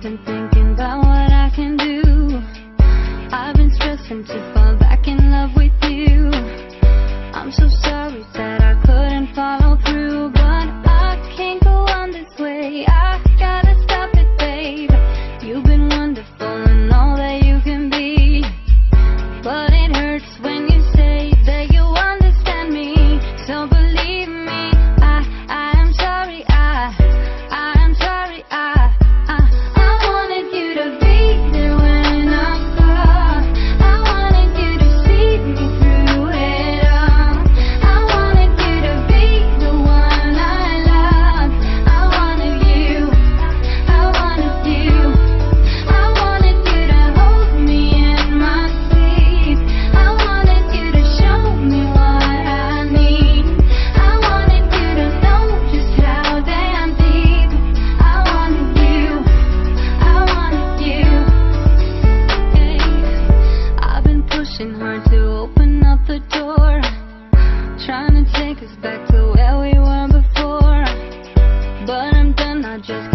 been thinking about what I can do. I've been stressing to fall back in love with you. I'm so sorry that I couldn't follow through, but I can't go on this way. I gotta stop it, babe. You've been wonderful and all that you can be, but it hurts when you say that you understand me. So believe me, I am sorry. I am sorry. I wanted you to be there when I fall. I wanted you to see me through it all. I wanted you to be the one I love. I wanted you. I wanted you. I wanted you to hold me in my sleep. I wanted you to show me what I need. I wanted you to know just how damn deep I wanted you. I wanted you. Hey, I've been pushing hard to open up the door, trying to take us back to where we were before, but I'm done. I just